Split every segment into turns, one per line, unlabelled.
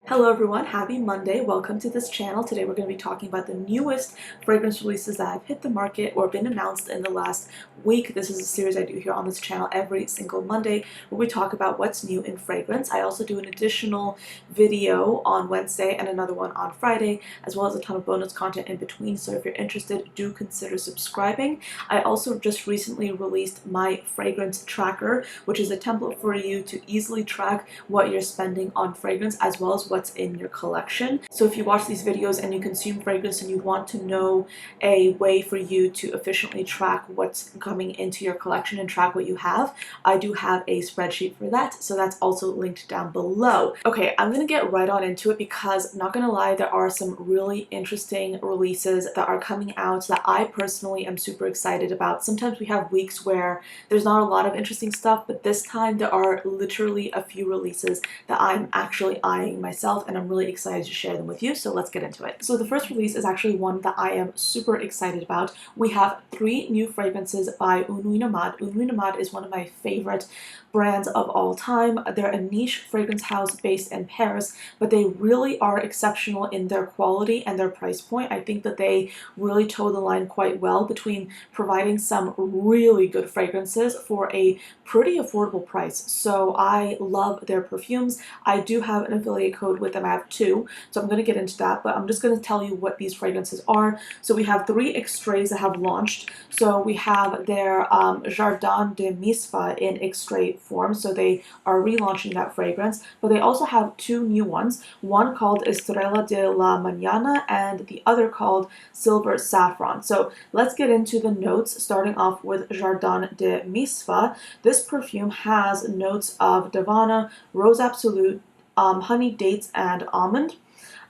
Hello everyone, happy Monday. Welcome to this channel. Today we're going to be talking about the newest fragrance releases that have hit the market or been announced in the last week. This is a series I do here on this channel every single Monday where we talk about what's new in fragrance. I also do an additional video on Wednesday and another one on Friday, as well as a ton of bonus content in between. So if you're interested, do consider subscribing. I also just recently released my fragrance tracker, which is a template for you to easily track what you're spending on fragrance as well as what's in your collection. So if you watch these videos and you consume fragrance and you want to know a way for you to efficiently track what's coming into your collection and track what you have, I do have a spreadsheet for that, so that's also linked down below. Okay, I'm gonna get right on into it because, not gonna lie, there are some really interesting releases that are coming out that I personally am super excited about. Sometimes we have weeks where there's not a lot of interesting stuff, but this time there are literally a few releases that I'm actually eyeing myself, and I'm really excited to share them with you, so let's get into it. So the first release is actually one that I am super excited about. We have 3 new fragrances by Une Nuit Nomade. Une Nuit Nomade is one of my favorite brands of all time. They're a niche fragrance house based in Paris, but they really are exceptional in their quality and their price point. I think that they really toe the line quite well between providing some really good fragrances for a pretty affordable price. So I love their perfumes. I do have an affiliate code with them. I have 2, so I'm going to get into that, but I'm just going to tell you what these fragrances are. So we have 3 extraits that have launched. So we have their Jardin de Misfa in extrait form, so they are relaunching that fragrance, but they also have 2 new ones, one called Estrella de la Mañana and the other called Silver Saffron. So let's get into the notes, starting off with Jardin de Misfa. This perfume has notes of Davana, Rose Absolute, honey, dates, and almond.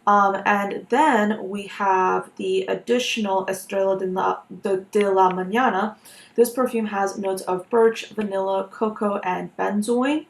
And then we have the additional Estrella de la Mañana. This perfume has notes of birch, vanilla, cocoa, and benzoin.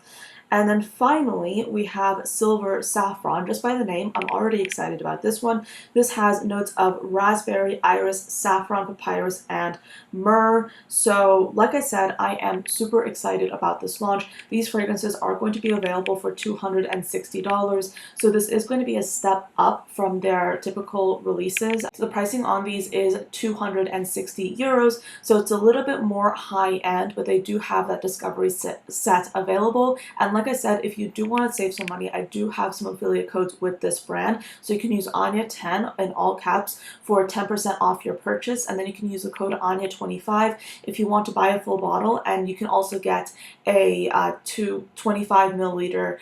And then finally, we have Silver Saffron. Just by the name, I'm already excited about this one. This has notes of raspberry, iris, saffron, papyrus, and myrrh. So, like I said, I am super excited about this launch. These fragrances are going to be available for $260. So this is going to be a step up from their typical releases. So the pricing on these is 260 euros. So it's a little bit more high end, but they do have that discovery set available. And like I said, if you do want to save some money, I do have some affiliate codes with this brand. So you can use Anya10 in all caps for 10% off your purchase. And then you can use the code Anya25 if you want to buy a full bottle. And you can also get a 25 milliliter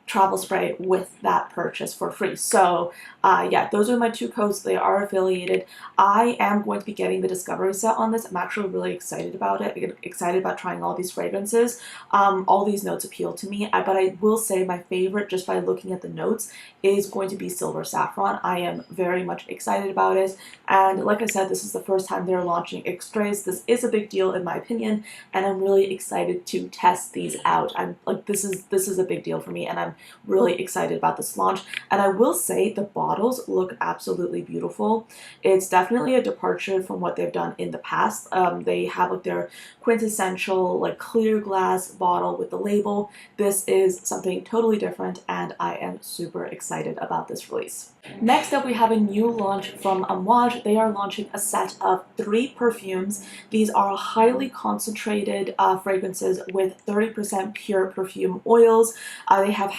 travel spray with that purchase for free. So yeah, those are my 2 codes. They are affiliated. I am going to be getting the discovery set on this. I'm actually really excited about it. I'm excited about trying all these fragrances. All these notes appeal to me, but I will say my favorite, just by looking at the notes, is going to be Silver Saffron. I am very much excited about it, and like I said, this is the first time they're launching extraits. This is a big deal in my opinion, and I'm really excited to test these out. I'm like, this is a big deal for me, and I'm really excited about this launch. And I will say the bottles look absolutely beautiful. It's definitely a departure from what they've done in the past. They have like their quintessential like clear glass bottle with the label. This is something totally different, and I am super excited about this release. Next up, we have a new launch from Amouage. They are launching a set of 3 perfumes. These are highly concentrated fragrances with 30% pure perfume oils. They have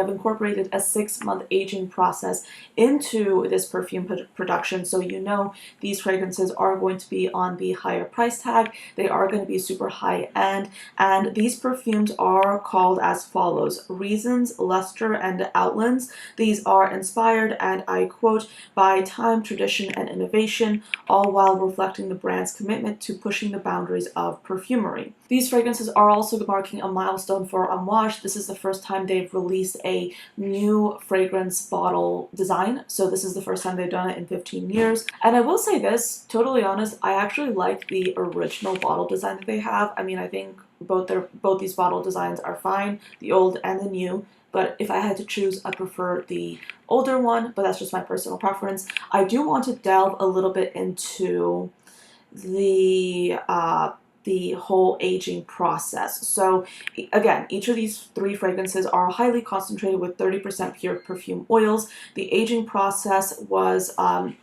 incorporated a 6-month aging process into this perfume production, so you know these fragrances are going to be on the higher price tag. They are going to be super high end, and these perfumes are called as follows: Reasons, Luster, and Outlands. These are inspired, and I quote, by time, tradition, and innovation, all while reflecting the brand's commitment to pushing the boundaries of perfumery. These fragrances are also marking a milestone for Amouage. This is the first time they've released a new fragrance bottle design, so this is the first time they've done it in 15 years. And I will say this, totally honest, I actually like the original bottle design that they have. I mean, I think both these bottle designs are fine, the old and the new. But if I had to choose, I prefer the older one, but that's just my personal preference. I do want to delve a little bit into the the whole aging process. So again, each of these 3 fragrances are highly concentrated with 30% pure perfume oils. The aging process was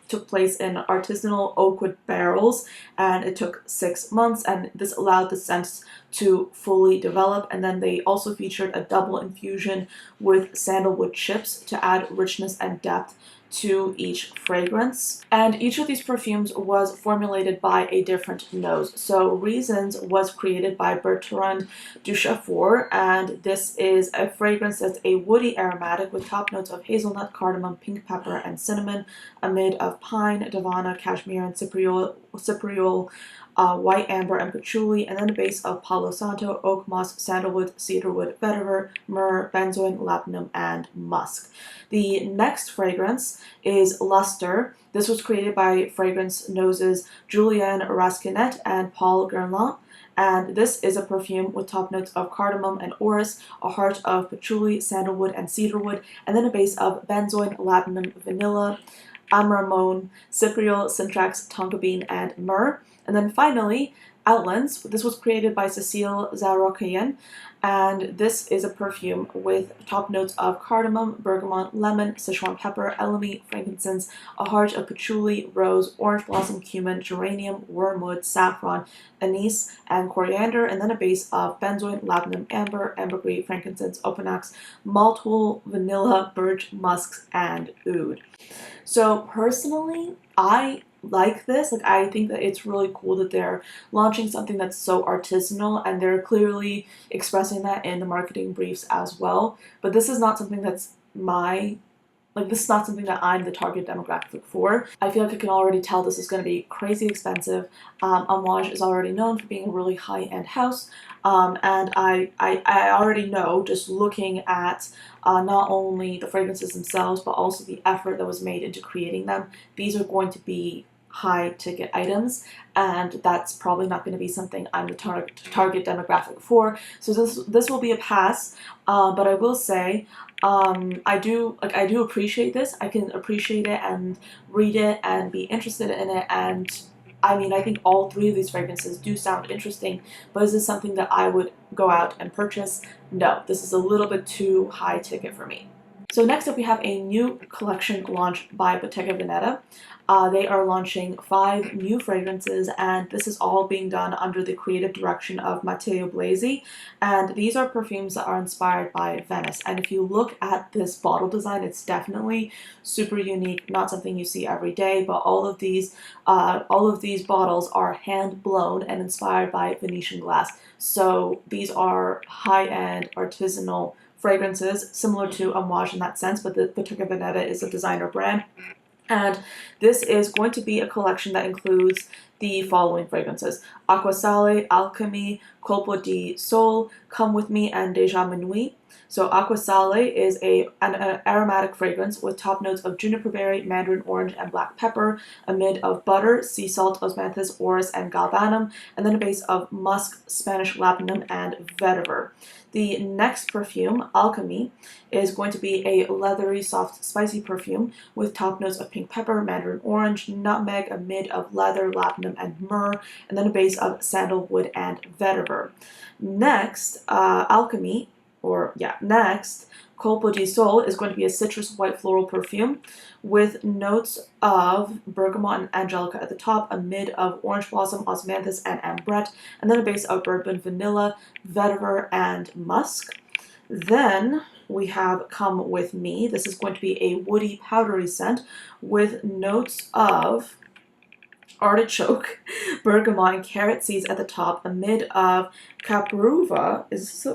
took place in artisanal oak wood barrels, and it took 6 months, and this allowed the scents to fully develop. And then they also featured a double infusion with sandalwood chips to add richness and depth to each fragrance. And each of these perfumes was formulated by a different nose. So Reasons was created by Bertrand Duchaufour, and this is a fragrance that's a woody aromatic with top notes of hazelnut, cardamom, pink pepper, and cinnamon, amid of pine, davana, cashmere, and cypriol, white amber, and patchouli, and then a base of Palo Santo, oak moss, sandalwood, cedarwood, vetiver, myrrh, benzoin, labdanum, and musk. The next fragrance is Luster. This was created by fragrance noses Julien Rasquinet and Paul Guerlain, and this is a perfume with top notes of cardamom and orris, a heart of patchouli, sandalwood, and cedarwood, and then a base of benzoin, labdanum, vanilla, amramone, cypriol, syntrax, tonka bean, and myrrh. And then finally, Outlands. This was created by Cécile Zarokian, and this is a perfume with top notes of cardamom, bergamot, lemon, Sichuan pepper, elemi, frankincense, a heart of patchouli, rose, orange blossom, cumin, geranium, wormwood, saffron, anise, and coriander, and then a base of benzoin, labdanum, amber, ambergris, frankincense, opanax, maltol, vanilla, birch, musks, and oud. So personally, I like this. Like, I think that it's really cool that they're launching something that's so artisanal, and they're clearly expressing that in the marketing briefs as well. But this is not something that's this is not something that I'm the target demographic for. I feel like I can already tell this is going to be crazy expensive. Amouage is already known for being a really high-end house, and I already know, just looking at not only the fragrances themselves, but also the effort that was made into creating them, these are going to be high ticket items, and that's probably not going to be something I'm the target demographic for. So this will be a pass, but I will say I do appreciate this. I can appreciate it and read it and be interested in it, and I mean, I think all 3 of these fragrances do sound interesting, but is this something that I would go out and purchase? No, this is a little bit too high ticket for me. So next up, we have a new collection launched by Bottega Veneta. They are launching 5 new fragrances, and this is all being done under the creative direction of Matteo Blasi. And these are perfumes that are inspired by Venice. And if you look at this bottle design, it's definitely super unique, not something you see every day. But all of these bottles are hand blown and inspired by Venetian glass. So these are high-end artisanal fragrances, similar to Amouage in that sense, but the Bottega Veneta is a designer brand. And this is going to be a collection that includes the following fragrances: Acqua Sale, Alchemy, Colpo di Sol, Come With Me, and Déjà Minuit. So Acqua Sale is an aromatic fragrance with top notes of juniper berry, mandarin orange, and black pepper, amid of butter, sea salt, osmanthus, orris, and galbanum, and then a base of musk, Spanish labdanum, and vetiver. The next perfume, Alchemy, is going to be a leathery, soft, spicy perfume with top notes of pink pepper, mandarin orange, nutmeg, a mid of leather, labdanum, and myrrh, and then a base of sandalwood and vetiver. Next, Colpo di Sol is going to be a citrus white floral perfume with notes of bergamot and angelica at the top, a mid of orange blossom, osmanthus, and ambrette, and then a base of bourbon, vanilla, vetiver, and musk. Then we have Come With Me. This is going to be a woody, powdery scent with notes of artichoke, bergamot, and carrot seeds at the top, a mid of caparuva. This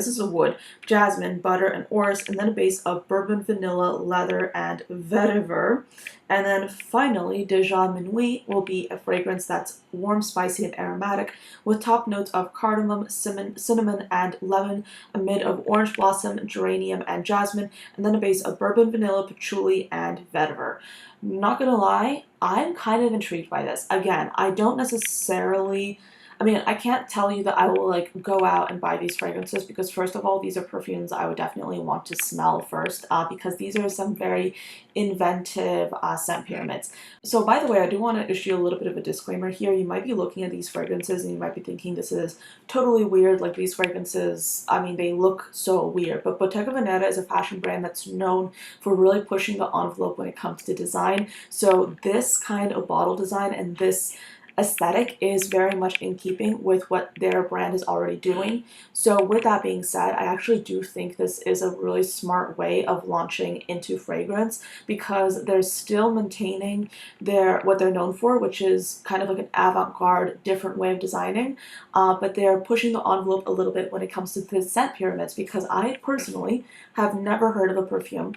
is a wood, jasmine, butter, and orris, and then a base of bourbon, vanilla, leather, and vetiver. And then finally, Déjà Minuit will be a fragrance that's warm, spicy, and aromatic with top notes of cardamom, cinnamon, and lemon, a mid of orange blossom, geranium, and jasmine, and then a base of bourbon, vanilla, patchouli, and vetiver. Not gonna lie, I'm kind of intrigued by this. Again, I don't necessarily I mean, I can't tell you that I will like go out and buy these fragrances because first of all, these are perfumes I would definitely want to smell first because these are some very inventive scent pyramids. So by the way, I do want to issue a little bit of a disclaimer here. You might be looking at these fragrances and you might be thinking this is totally weird. Like these fragrances, I mean, they look so weird. But Bottega Veneta is a fashion brand that's known for really pushing the envelope when it comes to design. So this kind of bottle design and this aesthetic is very much in keeping with what their brand is already doing. So with that being said, I actually do think this is a really smart way of launching into fragrance because they're still maintaining what they're known for, which is kind of like an avant-garde, different way of designing, but they're pushing the envelope a little bit when it comes to the scent pyramids because I personally have never heard of a perfume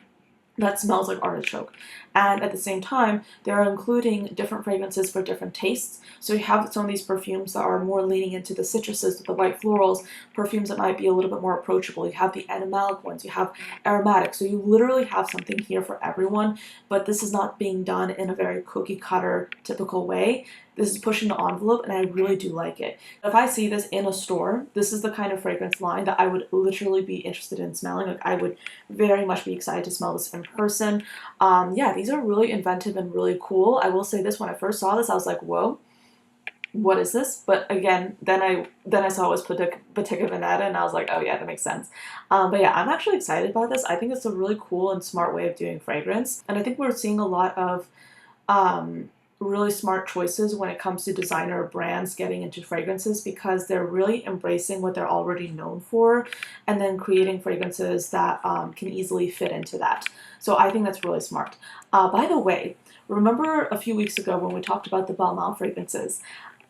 that smells like artichoke. And at the same time, they're including different fragrances for different tastes. So you have some of these perfumes that are more leaning into the citruses with the white florals, perfumes that might be a little bit more approachable. You have the animalic ones, you have aromatic. So you literally have something here for everyone, but this is not being done in a very cookie cutter typical way. This is pushing the envelope and I really do like it. If I see this in a store, this is the kind of fragrance line that I would literally be interested in smelling. Like I would very much be excited to smell this in person. Yeah, these are really inventive and really cool. I will say this, when I first saw this, I was like, whoa, what is this? But again, then I saw it was Bottega Veneta and I was like, oh yeah, that makes sense. But yeah, I'm actually excited about this. I think it's a really cool and smart way of doing fragrance. And I think we're seeing a lot of really smart choices when it comes to designer brands getting into fragrances because they're really embracing what they're already known for and then creating fragrances that can easily fit into that. So I think that's really smart. By the way, remember a few weeks ago when we talked about the Balmain fragrances?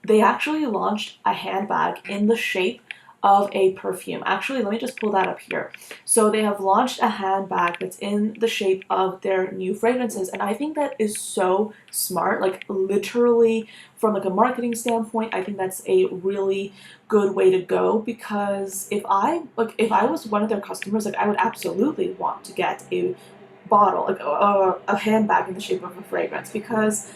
They actually launched a handbag in the shape of a perfume. Actually, let me just pull that up here. So they have launched a handbag that's in the shape of their new fragrances, and I think that is so smart. Like literally from like a marketing standpoint, I think that's a really good way to go because if I was one of their customers, like I would absolutely want to get a bottle, like a handbag in the shape of a fragrance because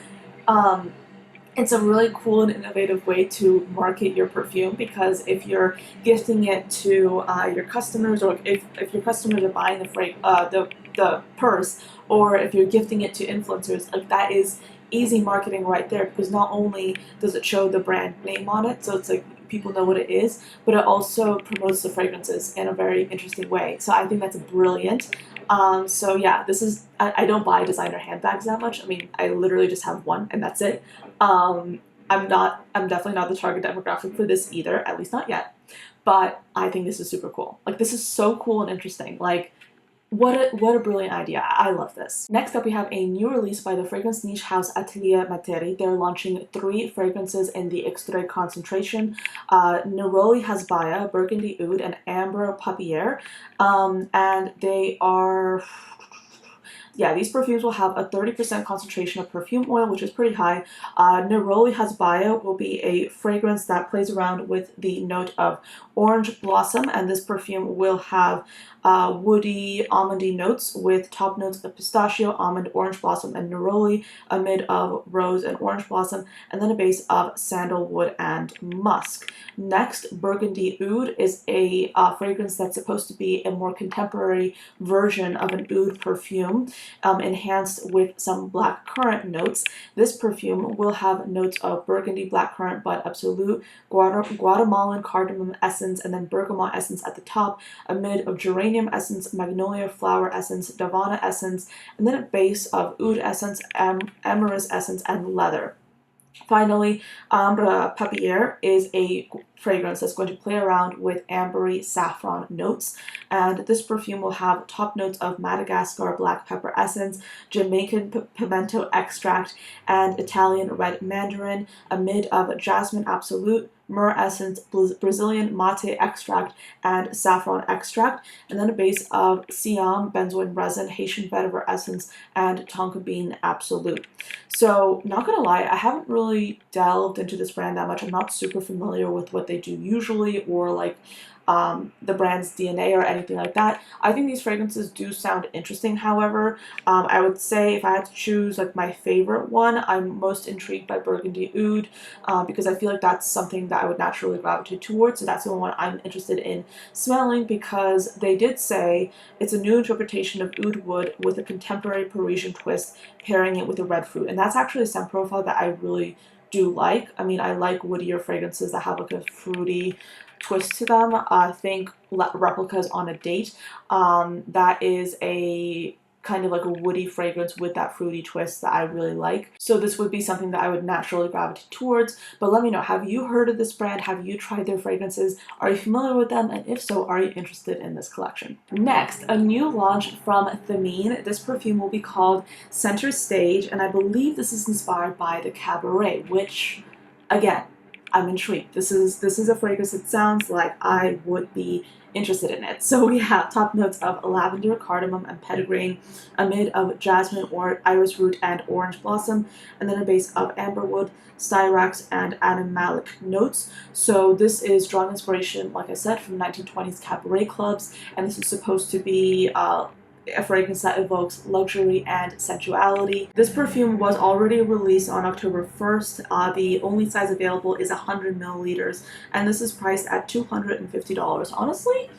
it's a really cool and innovative way to market your perfume because if you're gifting it to your customers, or if your customers are buying the purse, or if you're gifting it to influencers, like that is easy marketing right there because not only does it show the brand name on it, so it's like people know what it is, but it also promotes the fragrances in a very interesting way. So I think that's brilliant. So yeah, I don't buy designer handbags that much. I mean, I literally just have one and that's it. I'm definitely not the target demographic for this either, at least not yet. But I think this is super cool. Like this is so cool and interesting. Like what a brilliant idea. I love this. Next up, we have a new release by the fragrance niche house Atelier Materi. They're launching 3 fragrances in the extrait concentration, Neroli Hasbaya, Burgundy Oud, and Amber Papier. And they are... yeah, these perfumes will have a 30% concentration of perfume oil, which is pretty high. Neroli Hasbaya will be a fragrance that plays around with the note of orange blossom, and this perfume will have woody, almondy notes with top notes of pistachio, almond, orange blossom, and neroli, a mid of rose and orange blossom, and then a base of sandalwood and musk. Next, Burgundy Oud is a fragrance that's supposed to be a more contemporary version of an oud perfume, enhanced with some black currant notes. This perfume will have notes of burgundy, black currant, bud absolute, Guatemalan cardamom essence, and then bergamot essence at the top, a mid of geranium essence, magnolia flower essence, davana essence, and then a base of oud essence, amorous essence, and leather. Finally, Amber Papier is a fragrance that's going to play around with ambery saffron notes, and this perfume will have top notes of Madagascar black pepper essence, Jamaican pimento extract, and Italian red mandarin, a mid of jasmine absolute, myrrh essence, Brazilian mate extract, and saffron extract, and then a base of Siam benzoin resin, Haitian vetiver essence, and tonka bean absolute. So, not gonna lie, I haven't really delved into this brand that much. I'm not super familiar with what they do usually, or like the brand's DNA or anything like that. I think these fragrances do sound interesting, however. I would say if I had to choose like my favorite one, I'm most intrigued by Burgundy Oud, because I feel like that's something that I would naturally gravitate towards. So that's the one I'm interested in smelling, because they did say it's a new interpretation of oud wood with a contemporary Parisian twist, pairing it with a red fruit. And that's actually a scent profile that I really do like. I mean, I like woodier fragrances that have like a fruity twist to them. I think Replicas on a Date, that is a kind of like a woody fragrance with that fruity twist that I really like. So this would be something that I would naturally gravitate towards. But let me know, have you heard of this brand? Have you tried their fragrances? Are you familiar with them? And if so, are you interested in this collection? Next, a new launch from Thameen. This perfume will be called Center Stage, and I believe this is inspired by the Cabaret, which, again, I'm intrigued. This is a fragrance that sounds like I would be interested in it. So we have top notes of lavender, cardamom, and petitgrain, a mid of jasmine or iris root and orange blossom, and then a base of amberwood, styrax, and animalic notes. So this is drawing inspiration, like I said, from 1920s cabaret clubs, and this is supposed to be a fragrance that evokes luxury and sensuality. This perfume was already released on October 1st. The only size available is 100 milliliters, and this is priced at $250. Honestly,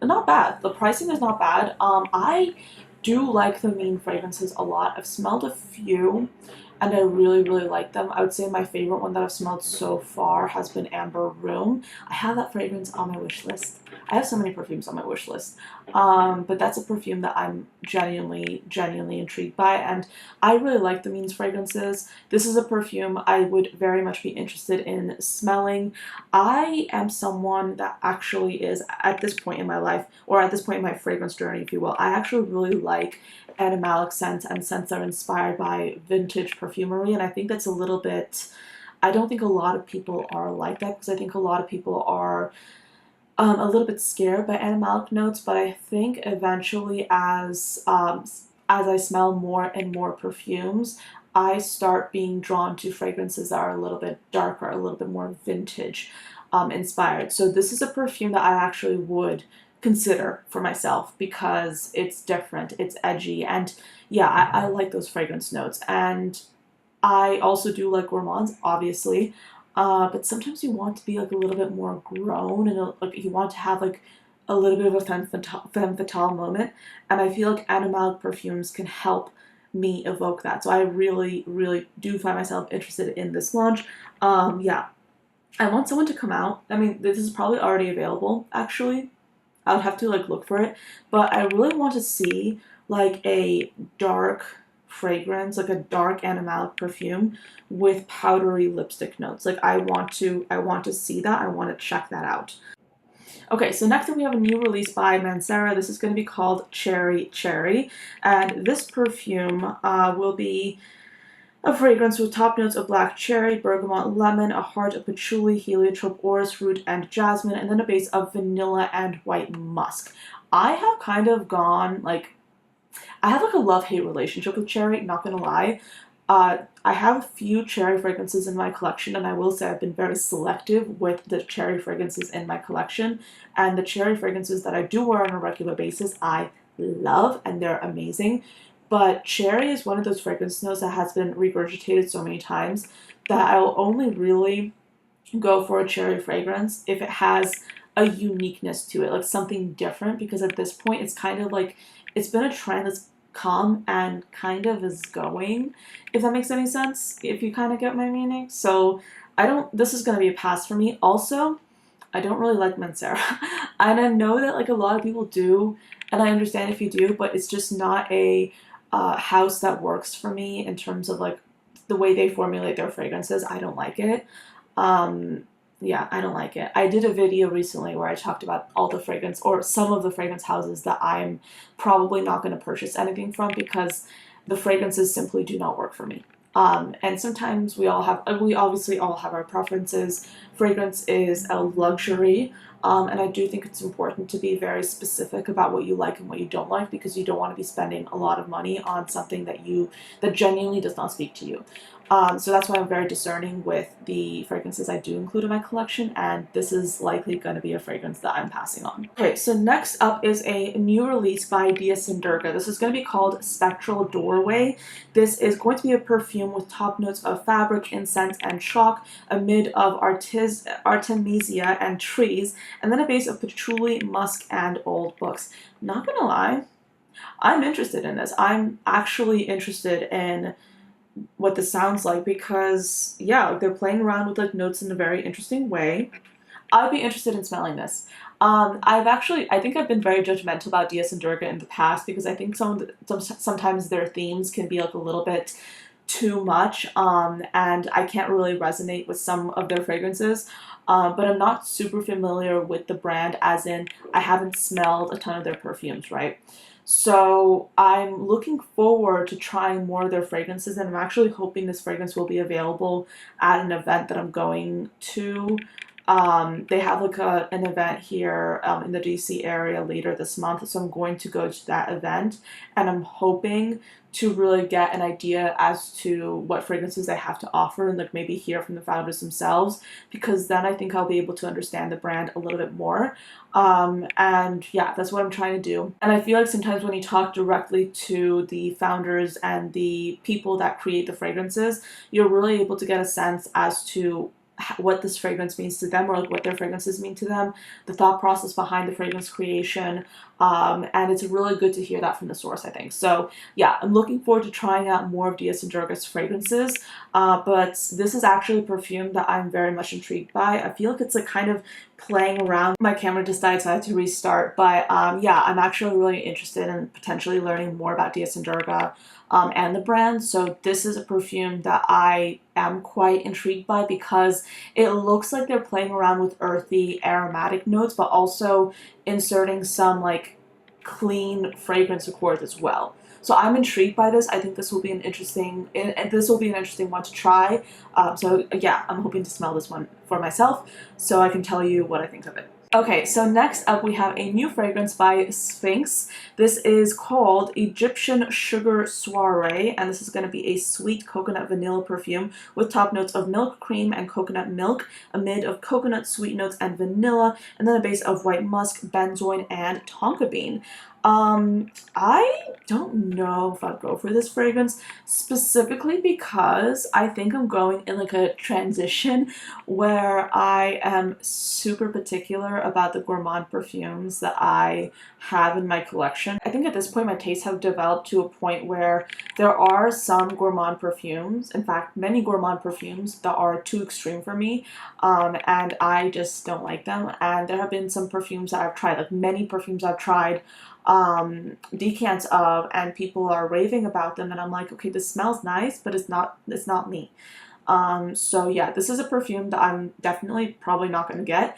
not bad. The pricing is not bad. I do like the Thameen fragrances a lot. I've smelled a few, and I really, really like them. I would say my favorite one that I've smelled so far has been Amber Room. I have that fragrance on my wish list. I have so many perfumes on my wish list, but that's a perfume that I'm genuinely intrigued by, and I really like the Thameen's fragrances. This is a perfume I would very much be interested in smelling. I am someone that actually is, at this point in my life, or at this point in my fragrance journey, if you will, I actually really like animalic scents and scents that are inspired by vintage perfumery, and I think that's a little bit, I don't think a lot of people are like that, because I think a lot of people are a little bit scared by animalic notes, but I think eventually as I smell more and more perfumes, I start being drawn to fragrances that are a little bit darker, a little bit more vintage inspired. So this is a perfume that I actually would consider for myself, because it's different, it's edgy, and yeah, I like those fragrance notes. And I also do like gourmands, obviously. But sometimes you want to be like a little bit more grown, and like you want to have like a little bit of a femme fatale moment, and I feel like animalic perfumes can help me evoke that. So I really, really do find myself interested in this launch. Yeah, I want someone to come out. I mean, this is probably already available, actually. I would have to like look for it, but I really want to see like a dark fragrance, like a dark animalic perfume with powdery lipstick notes. Like I want to see that. I want to check that out. Okay, so next up we have a new release by Mancera. This is going to be called Cherry Cherry, and this perfume will be a fragrance with top notes of black cherry, bergamot, lemon, a heart of patchouli, heliotrope, orris root, and jasmine, and then a base of vanilla and white musk. I have kind of gone like, I have like a love-hate relationship with cherry, not gonna lie. I have a few cherry fragrances in my collection, and I will say I've been very selective with the cherry fragrances in my collection, and the cherry fragrances that I do wear on a regular basis, I love, and they're amazing. But cherry is one of those fragrance notes that has been regurgitated so many times that I will only really go for a cherry fragrance if it has a uniqueness to it, like something different, because at this point it's kind of like, it's been a trend that's come and kind of is going, if that makes any sense, if you kind of get my meaning. So this is going to be a pass for me. Also, I don't really like Mancera. And I know that like a lot of people do, and I understand if you do, but it's just not a house that works for me in terms of like the way they formulate their fragrances. I don't like it. Yeah, I don't like it. I did a video recently where I talked about all the fragrance, or some of the fragrance houses that I'm probably not going to purchase anything from, because the fragrances simply do not work for me. And sometimes we obviously all have our preferences. Fragrance is a luxury, And I do think it's important to be very specific about what you like and what you don't like, because you don't want to be spending a lot of money on something that genuinely does not speak to you. So that's why I'm very discerning with the fragrances I do include in my collection, and this is likely going to be a fragrance that I'm passing on. Okay, so next up is a new release by Durga. This is going to be called Spectral Doorway. This is going to be a perfume with top notes of fabric, incense, and chalk, a mid of artemisia and trees, and then a base of patchouli, musk, and old books. Not gonna lie, I'm interested in this. I'm actually interested in what this sounds like, because yeah, they're playing around with like notes in a very interesting way. I'd be interested in smelling this. I think I've been very judgmental about Durga in the past, because I think sometimes their themes can be like a little bit too much, and I can't really resonate with some of their fragrances. But I'm not super familiar with the brand, as in I haven't smelled a ton of their perfumes, right? So I'm looking forward to trying more of their fragrances, and I'm actually hoping this fragrance will be available at an event that I'm going to. They have like an event here in the DC area later this month, so I'm going to go to that event, and I'm hoping to really get an idea as to what fragrances they have to offer, and like maybe hear from the founders themselves, because then I think I'll be able to understand the brand a little bit more. And yeah, that's what I'm trying to do. And I feel like sometimes when you talk directly to the founders and the people that create the fragrances, you're really able to get a sense as to what this fragrance means to them, or like what their fragrances mean to them, the thought process behind the fragrance creation, and it's really good to hear that from the source, I think. So yeah, I'm looking forward to trying out more of Durga's fragrances, but this is actually a perfume that I'm very much intrigued by. I feel like it's like kind of playing around. My camera decided to restart, but yeah, I'm actually really interested in potentially learning more about Durga and the brand. So this is a perfume that I am quite intrigued by, because it looks like they're playing around with earthy aromatic notes, but also inserting some like clean fragrance accords as well. So I'm intrigued by this. I think this will be an interesting one to try. So yeah, I'm hoping to smell this one for myself so I can tell you what I think of it. Okay, so next up we have a new fragrance by Sphinx. This is called Egyptian Sugar Soiree, and this is going to be a sweet coconut vanilla perfume with top notes of milk cream and coconut milk, a mid of coconut, sweet notes, and vanilla, and then a base of white musk, benzoin, and tonka bean. I don't know if I'd go for this fragrance, specifically because I think I'm going in like a transition where I am super particular about the gourmand perfumes that I have in my collection. I think at this point my tastes have developed to a point where there are some gourmand perfumes, in fact many gourmand perfumes, that are too extreme for me, and I just don't like them. And there have been some perfumes that I've tried, like many perfumes I've tried decants of, and people are raving about them, and I'm like, okay, this smells nice, but it's not me. So yeah, this is a perfume that I'm definitely probably not going to get.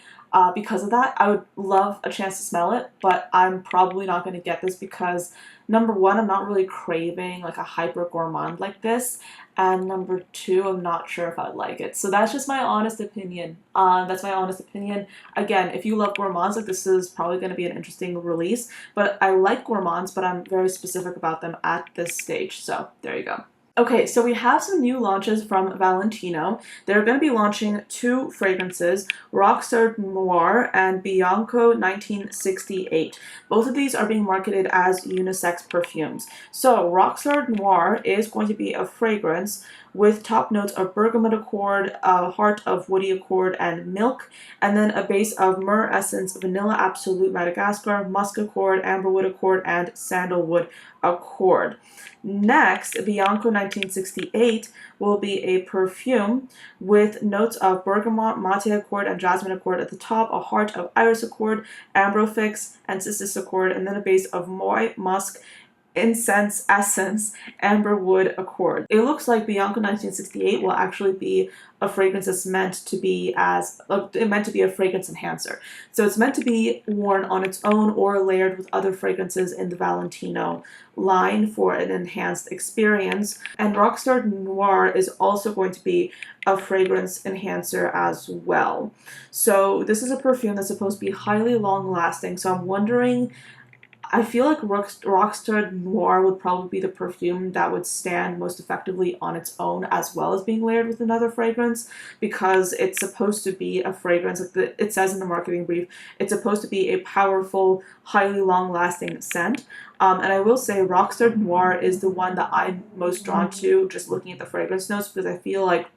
Because of that, I would love a chance to smell it, but I'm probably not going to get this because, number one, I'm not really craving like a hyper gourmand like this, and number two, I'm not sure if I'd like it. So that's just my honest opinion. That's my honest opinion. Again, if you love gourmands, like this is probably going to be an interesting release, but I like gourmands, but I'm very specific about them at this stage. So there you go. Okay, so we have some new launches from Valentino. They're going to be launching two fragrances, Rockstar Noir and Bianco 1968. Both of these are being marketed as unisex perfumes. So Rockstar Noir is going to be a fragrance with top notes of bergamot accord, a heart of woody accord and milk, and then a base of myrrh essence, vanilla absolute Madagascar, musk accord, amberwood accord, and sandalwood accord. Next, Bianco 1968 will be a perfume with notes of bergamot, mate accord, and jasmine accord at the top, a heart of iris accord, ambrofix, and cistus accord, and then a base of white musk, Incense Essence Amberwood Accord. It looks like Bianca 1968 will actually be a fragrance that's meant to be a fragrance enhancer. So it's meant to be worn on its own or layered with other fragrances in the Valentino line for an enhanced experience. And Rockstar Noir is also going to be a fragrance enhancer as well. So this is a perfume that's supposed to be highly long lasting. So I'm wondering, I feel like Rockstar Noir would probably be the perfume that would stand most effectively on its own as well as being layered with another fragrance, because it's supposed to be a fragrance, like it says in the marketing brief, it's supposed to be a powerful, highly long-lasting scent. And I will say Rockstar Noir is the one that I'm most drawn to just looking at the fragrance notes, because I feel like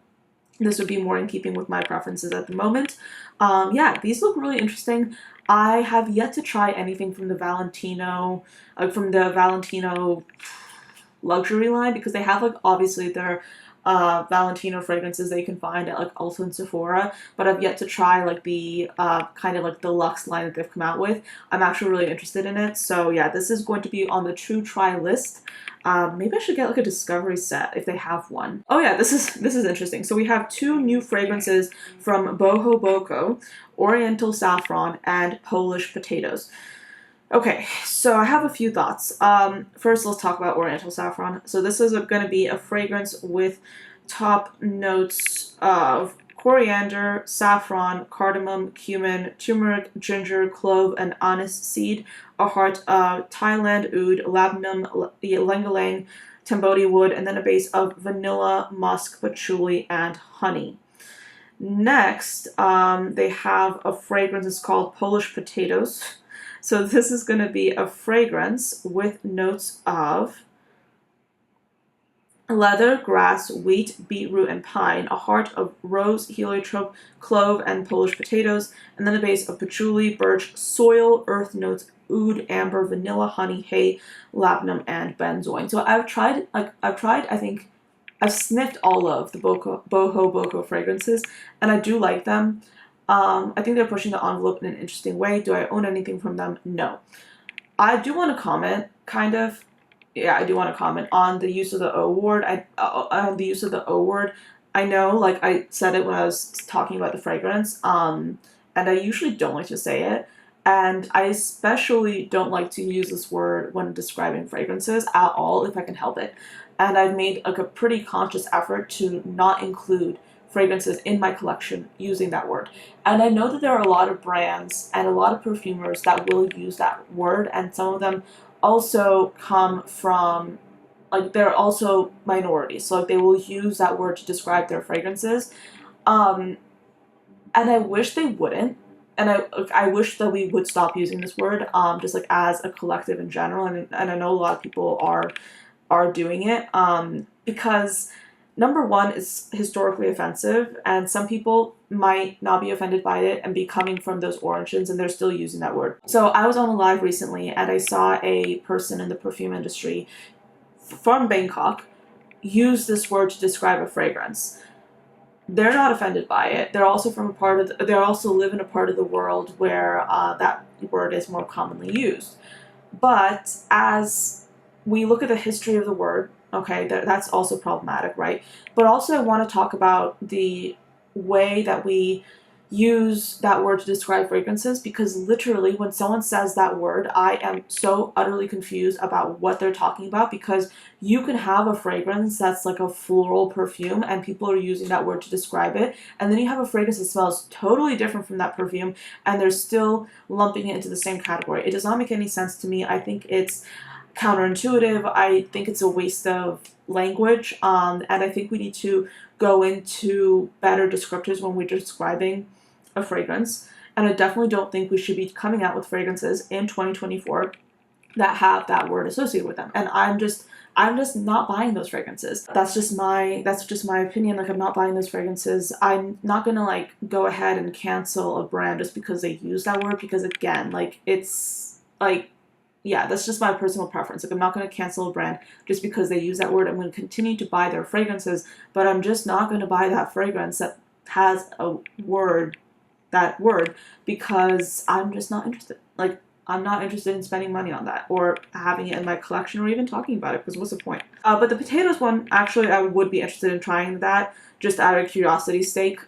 this would be more in keeping with my preferences at the moment. Yeah, these look really interesting. I have yet to try anything from the Valentino, luxury line, because they have, like, obviously their Valentino fragrances that you can find at, like, Ulta and Sephora, but I've yet to try, like, the kind of, like, the luxe line that they've come out with. I'm actually really interested in it, so yeah, this is going to be on the to try list. Maybe I should get, like, a discovery set if they have one. Oh yeah, this is interesting. So we have 2 new fragrances from Bohoboco, Oriental Saffron and Polish Potatoes. Okay, so I have a few thoughts. First, let's talk about Oriental Saffron. So this is going to be a fragrance with top notes of coriander, saffron, cardamom, cumin, turmeric, ginger, clove, and anise seed, a heart of Thailand oud, labdanum, ylang-ylang, tamboti wood, and then a base of vanilla, musk, patchouli, and honey. Next, they have a fragrance. It's called Polish Potatoes. So this is going to be a fragrance with notes of leather, grass, wheat, beetroot, and pine, a heart of rose, heliotrope, clove, and Polish potatoes, and then a base of patchouli, birch, soil, earth notes, oud, amber, vanilla, honey, hay, labdanum, and benzoin. So I've sniffed all of the Bohoboco fragrances, and I do like them. I think they're pushing the envelope in an interesting way. Do I own anything from them? No. I do want to comment, kind of. Yeah, I do want to comment on the use of the O word. On the use of the O word. I know, like, I said it when I was talking about the fragrance, and I usually don't like to say it, and I especially don't like to use this word when describing fragrances at all if I can help it. And I've made, like, a pretty conscious effort to not include fragrances in my collection using that word. And I know that there are a lot of brands and a lot of perfumers that will use that word, and some of them also come from, like, they're also minorities, so, like, they will use that word to describe their fragrances, and I wish they wouldn't, and I wish that we would stop using this word, just, like, as a collective in general, and I know a lot of people are doing it, because number one, it's historically offensive, and some people might not be offended by it and be coming from those origins, and they're still using that word. So I was on a live recently, and I saw a person in the perfume industry from Bangkok use this word to describe a fragrance. They're not offended by it. They're also they also live in a part of the world where that word is more commonly used. But as we look at the history of the word, okay, that's also problematic, right? But also I want to talk about the way that we use that word to describe fragrances, because literally when someone says that word, I am so utterly confused about what they're talking about, because you can have a fragrance that's like a floral perfume and people are using that word to describe it, and then you have a fragrance that smells totally different from that perfume and they're still lumping it into the same category. It does not make any sense to me. I think it's counterintuitive. I think it's a waste of language, and I think we need to go into better descriptors when we're describing a fragrance. And I definitely don't think we should be coming out with fragrances in 2024 that have that word associated with them. And I'm just not buying those fragrances. That's just my opinion. Like, I'm not buying those fragrances. I'm not gonna, like, go ahead and cancel a brand just because they use that word, because again, like, it's like, yeah, that's just my personal preference. Like, I'm not going to cancel a brand just because they use that word. I'm going to continue to buy their fragrances, but I'm just not going to buy that fragrance that has that word, because I'm just not interested. Like, I'm not interested in spending money on that or having it in my collection or even talking about it, because what's the point? But the potatoes one, actually, I would be interested in trying that just out of curiosity's sake,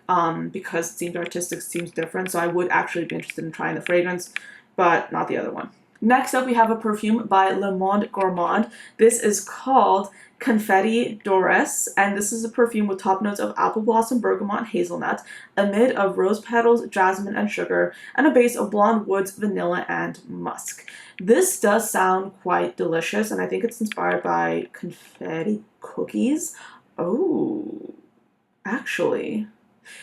because it seems artistic, it seems different. So I would actually be interested in trying the fragrance, but not the other one. Next up, we have a perfume by Le Monde Gourmand. This is called Confetti Dorés, and this is a perfume with top notes of apple blossom, bergamot, and hazelnut, a mid of rose petals, jasmine, and sugar, and a base of blonde woods, vanilla, and musk. This does sound quite delicious, and I think it's inspired by confetti cookies. Oh, actually.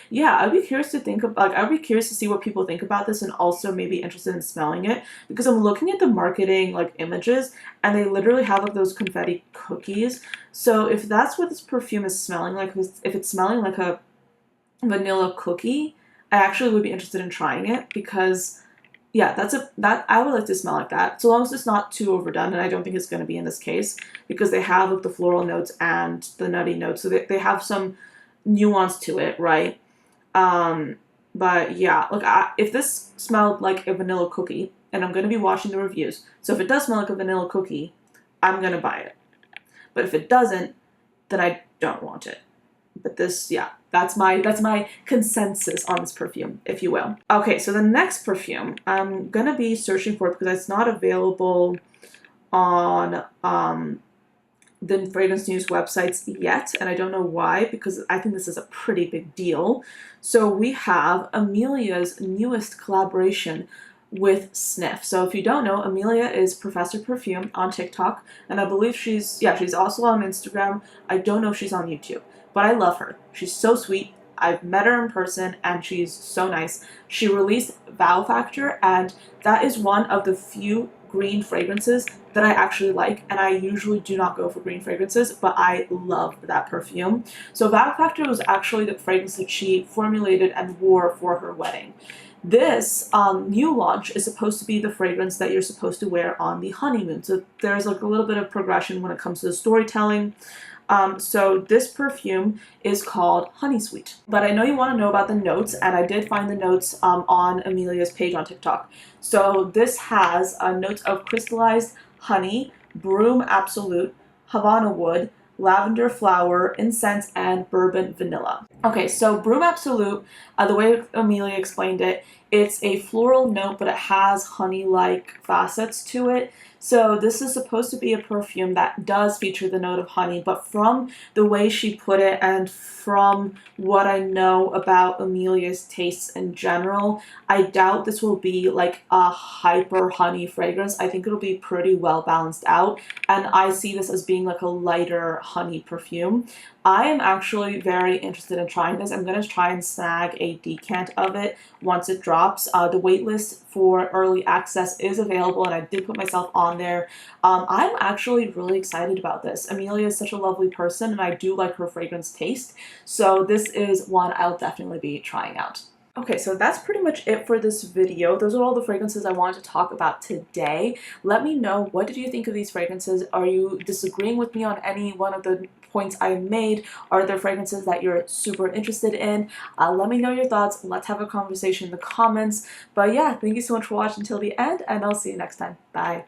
Yeah, I'd be curious to think of, like, I'd be curious to see what people think about this, and also maybe interested in smelling it, because I'm looking at the marketing, like, images, and they literally have, like, those confetti cookies. So if that's what this perfume is smelling like, if it's smelling like a vanilla cookie, I actually would be interested in trying it, because yeah, that I would like to smell like that, so long as it's not too overdone, and I don't think it's going to be in this case, because they have, like, the floral notes and the nutty notes, so they have some nuance to it, right? But yeah, look, if this smelled like a vanilla cookie, and I'm going to be watching the reviews, so if it does smell like a vanilla cookie, I'm going to buy it. But if it doesn't, then I don't want it. But this, yeah, that's my consensus on this perfume, if you will. Okay, so the next perfume, I'm going to be searching for it because it's not available on the fragrance news websites yet, and I don't know why, because I think this is a pretty big deal. So we have Amelia's newest collaboration with Sniff. So if you don't know, Amelia is Professor Perfume on TikTok, and I believe she's also on Instagram. I don't know if she's on YouTube, but I love her. She's so sweet. I've met her in person, and she's so nice. She released Wow Factor, and that is one of the few green fragrances that I actually like, and I usually do not go for green fragrances, but I love that perfume. So Wow Factor was actually the fragrance that she formulated and wore for her wedding. This new launch is supposed to be the fragrance that you're supposed to wear on the honeymoon. So there's like a little bit of progression when it comes to the storytelling. So this perfume is called Honey Sweet. But I know you want to know about the notes, and I did find the notes on Amelia's page on TikTok. So this has notes of crystallized honey, broom absolute, Havana wood, lavender flower, incense, and bourbon vanilla. Okay, so broom absolute, the way Amelia explained it, it's a floral note, but it has honey-like facets to it. So this is supposed to be a perfume that does feature the note of honey, but from the way she put it and from what I know about Amelia's tastes in general, I doubt this will be like a hyper honey fragrance. I think it'll be pretty well balanced out, and I see this as being like a lighter honey perfume. I am actually very interested in trying this. I'm going to try and snag a decant of it once it drops. The waitlist for early access is available, and I did put myself on there. I'm actually really excited about this. Amelia is such a lovely person, and I do like her fragrance taste. So this is one I'll definitely be trying out. Okay, so that's pretty much it for this video. Those are all the fragrances I wanted to talk about today. Let me know, what did you think of these fragrances? Are you disagreeing with me on any one of the points I made? Are there fragrances that you're super interested in? Let me know your thoughts. Let's have a conversation in the comments. But yeah, thank you so much for watching until the end, and I'll see you next time. Bye.